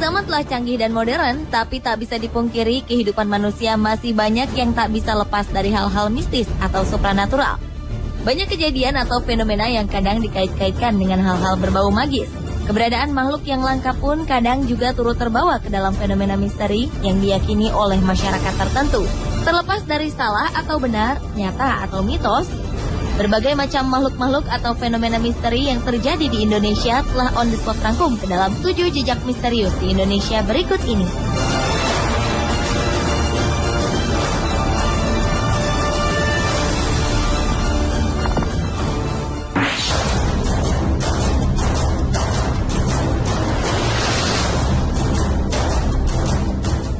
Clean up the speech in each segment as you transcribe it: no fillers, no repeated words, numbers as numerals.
zaman telah canggih dan modern, tapi tak bisa dipungkiri kehidupan manusia masih banyak yang tak bisa lepas dari hal-hal mistis atau supranatural. Banyak kejadian atau fenomena yang kadang dikait-kaitkan dengan hal-hal berbau magis. Keberadaan makhluk yang langka pun kadang juga turut terbawa ke dalam fenomena misteri yang diyakini oleh masyarakat tertentu. Terlepas dari salah atau benar, nyata atau mitos, berbagai macam makhluk-makhluk atau fenomena misteri yang terjadi di Indonesia telah on the spot rangkum ke dalam 7 jejak misterius di Indonesia berikut ini.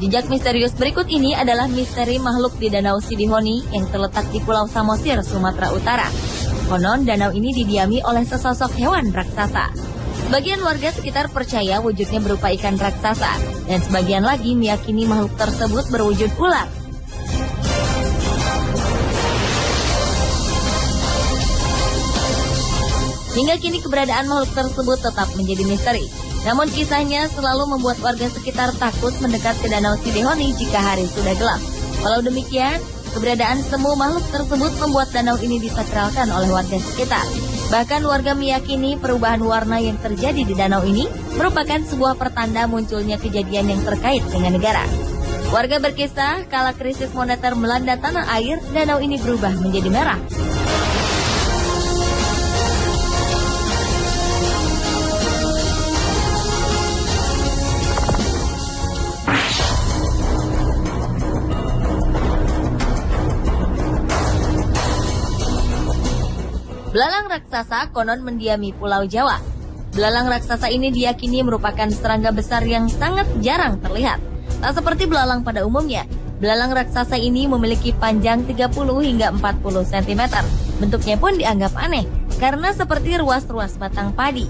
Jejak misterius berikut ini adalah misteri makhluk di Danau Sidihoni yang terletak di Pulau Samosir, Sumatera Utara. Konon danau ini didiami oleh sesosok hewan raksasa. Sebagian warga sekitar percaya wujudnya berupa ikan raksasa, dan sebagian lagi meyakini makhluk tersebut berwujud ular. Hingga kini keberadaan makhluk tersebut tetap menjadi misteri. Namun kisahnya selalu membuat warga sekitar takut mendekat ke Danau Sidihoni jika hari sudah gelap. Walau demikian, keberadaan semu makhluk tersebut membuat danau ini disakralkan oleh warga sekitar. Bahkan warga meyakini perubahan warna yang terjadi di danau ini merupakan sebuah pertanda munculnya kejadian yang terkait dengan negara. Warga berkisah, kala krisis moneter melanda tanah air, danau ini berubah menjadi merah. Belalang raksasa konon mendiami Pulau Jawa. Belalang raksasa ini diyakini merupakan serangga besar yang sangat jarang terlihat. Tak seperti belalang pada umumnya, belalang raksasa ini memiliki panjang 30 hingga 40 cm. Bentuknya pun dianggap aneh, karena seperti ruas-ruas batang padi.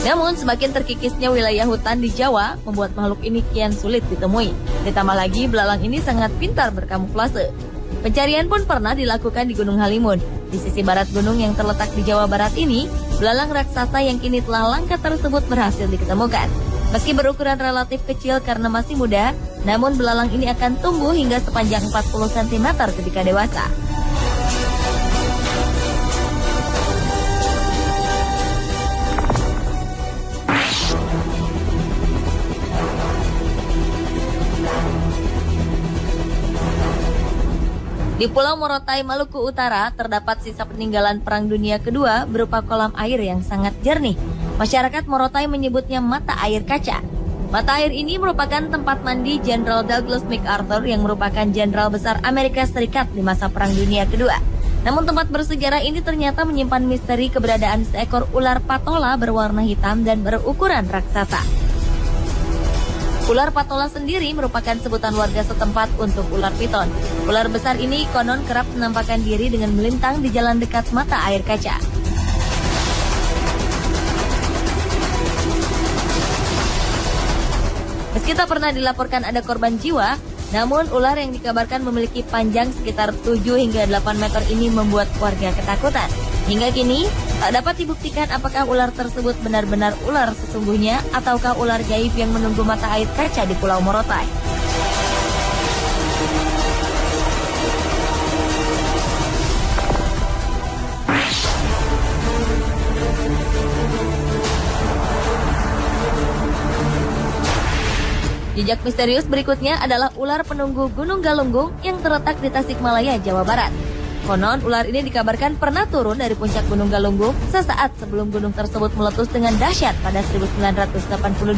Namun semakin terkikisnya wilayah hutan di Jawa membuat makhluk ini kian sulit ditemui. Ditambah lagi belalang ini sangat pintar berkamuflase. Pencarian pun pernah dilakukan di Gunung Halimun. Di sisi barat gunung yang terletak di Jawa Barat ini, belalang raksasa yang kini telah langka tersebut berhasil diketemukan. Meski berukuran relatif kecil karena masih muda, namun belalang ini akan tumbuh hingga sepanjang 40 cm ketika dewasa. Di Pulau Morotai, Maluku Utara, terdapat sisa peninggalan Perang Dunia Kedua berupa kolam air yang sangat jernih. Masyarakat Morotai menyebutnya mata air kaca. Mata air ini merupakan tempat mandi Jenderal Douglas MacArthur yang merupakan jenderal besar Amerika Serikat di masa Perang Dunia Kedua. Namun tempat bersejarah ini ternyata menyimpan misteri keberadaan seekor ular patola berwarna hitam dan berukuran raksasa. Ular patola sendiri merupakan sebutan warga setempat untuk ular piton. Ular besar ini konon kerap menampakkan diri dengan melintang di jalan dekat mata air kaca. Meski tak pernah dilaporkan ada korban jiwa, namun ular yang dikabarkan memiliki panjang sekitar 7 hingga 8 meter ini membuat warga ketakutan. Hingga kini, tak dapat dibuktikan apakah ular tersebut benar-benar ular sesungguhnya ataukah ular gaib yang menunggu mata air kaca di Pulau Morotai. Jejak misterius berikutnya adalah ular penunggu Gunung Galunggung yang terletak di Tasikmalaya, Jawa Barat. Konon, ular ini dikabarkan pernah turun dari puncak Gunung Galunggung sesaat sebelum gunung tersebut meletus dengan dahsyat pada 1982.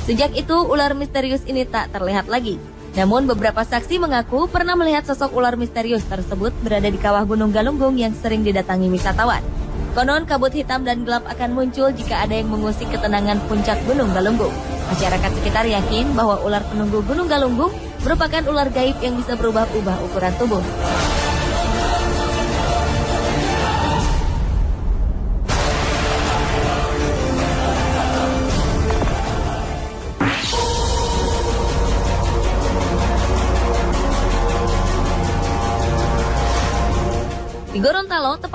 Sejak itu, ular misterius ini tak terlihat lagi. Namun, beberapa saksi mengaku pernah melihat sosok ular misterius tersebut berada di kawah Gunung Galunggung yang sering didatangi wisatawan. Konon, kabut hitam dan gelap akan muncul jika ada yang mengusik ketenangan puncak Gunung Galunggung. Masyarakat sekitar yakin bahwa ular penunggu Gunung Galunggung merupakan ular gaib yang bisa berubah-ubah ukuran tubuh.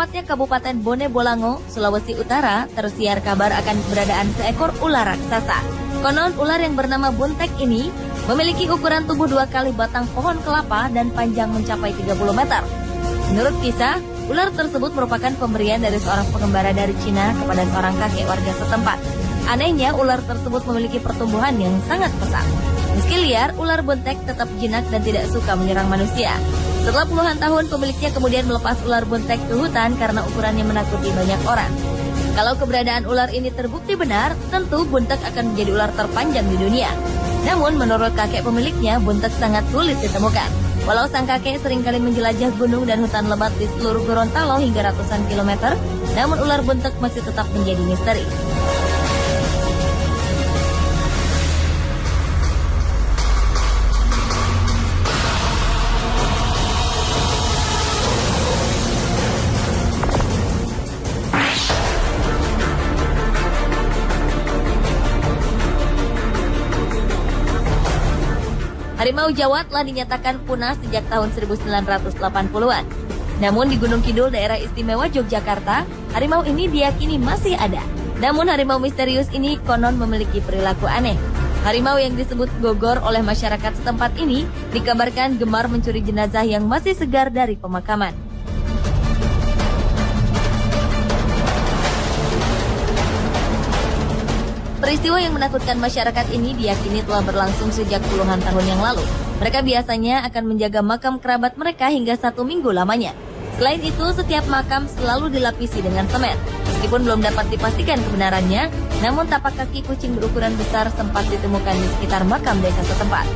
tepatnya Kabupaten Bone Bolango, Sulawesi Utara, tersiar kabar akan keberadaan seekor ular raksasa. Konon ular yang bernama buntek ini memiliki ukuran tubuh 2 kali batang pohon kelapa dan panjang mencapai 30 meter. Menurut kisah, ular tersebut merupakan pemberian dari seorang pengembara dari Cina kepada seorang kakek warga setempat. Anehnya, ular tersebut memiliki pertumbuhan yang sangat pesat. Meski liar, ular buntek tetap jinak dan tidak suka menyerang manusia. Setelah puluhan tahun, pemiliknya kemudian melepas ular buntek ke hutan karena ukurannya menakuti banyak orang. Kalau keberadaan ular ini terbukti benar, tentu buntek akan menjadi ular terpanjang di dunia. Namun, menurut kakek pemiliknya, buntek sangat sulit ditemukan. Walau sang kakek seringkali menjelajah gunung dan hutan lebat di seluruh Gorontalo hingga ratusan kilometer, namun ular buntek masih tetap menjadi misteri. Harimau Jawa telah dinyatakan punah sejak tahun 1980-an. Namun di Gunung Kidul, daerah istimewa Yogyakarta, harimau ini diyakini masih ada. Namun harimau misterius ini konon memiliki perilaku aneh. Harimau yang disebut Gogor oleh masyarakat setempat ini dikabarkan gemar mencuri jenazah yang masih segar dari pemakaman. Peristiwa yang menakutkan masyarakat ini diyakini telah berlangsung sejak puluhan tahun yang lalu. Mereka biasanya akan menjaga makam kerabat mereka hingga 1 minggu lamanya. Selain itu, setiap makam selalu dilapisi dengan semen. Meskipun belum dapat dipastikan kebenarannya, namun tapak kaki kucing berukuran besar sempat ditemukan di sekitar makam desa setempat.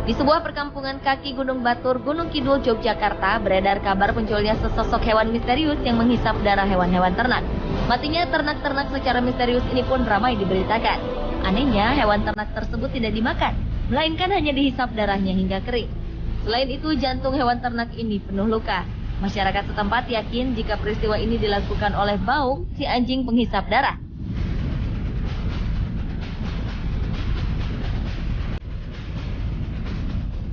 Di sebuah perkampungan kaki Gunung Batur, Gunung Kidul, Yogyakarta, beredar kabar munculnya sesosok hewan misterius yang menghisap darah hewan-hewan ternak. Matinya ternak-ternak secara misterius ini pun ramai diberitakan. Anehnya, hewan ternak tersebut tidak dimakan, melainkan hanya dihisap darahnya hingga kering. Selain itu, jantung hewan ternak ini penuh luka. Masyarakat setempat yakin jika peristiwa ini dilakukan oleh Baung, si anjing penghisap darah.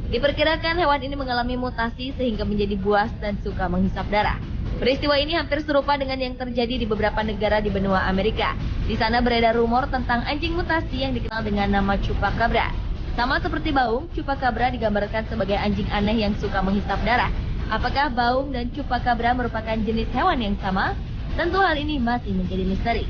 Diperkirakan hewan ini mengalami mutasi sehingga menjadi buas dan suka menghisap darah. Peristiwa ini hampir serupa dengan yang terjadi di beberapa negara di benua Amerika. Di sana beredar rumor tentang anjing mutasi yang dikenal dengan nama Chupacabra. Sama seperti Baung, Chupacabra digambarkan sebagai anjing aneh yang suka menghisap darah. Apakah Baung dan Chupacabra merupakan jenis hewan yang sama? Tentu hal ini masih menjadi misteri.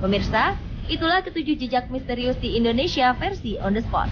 Pemirsa, itulah ketujuh jejak misterius di Indonesia versi On The Spot.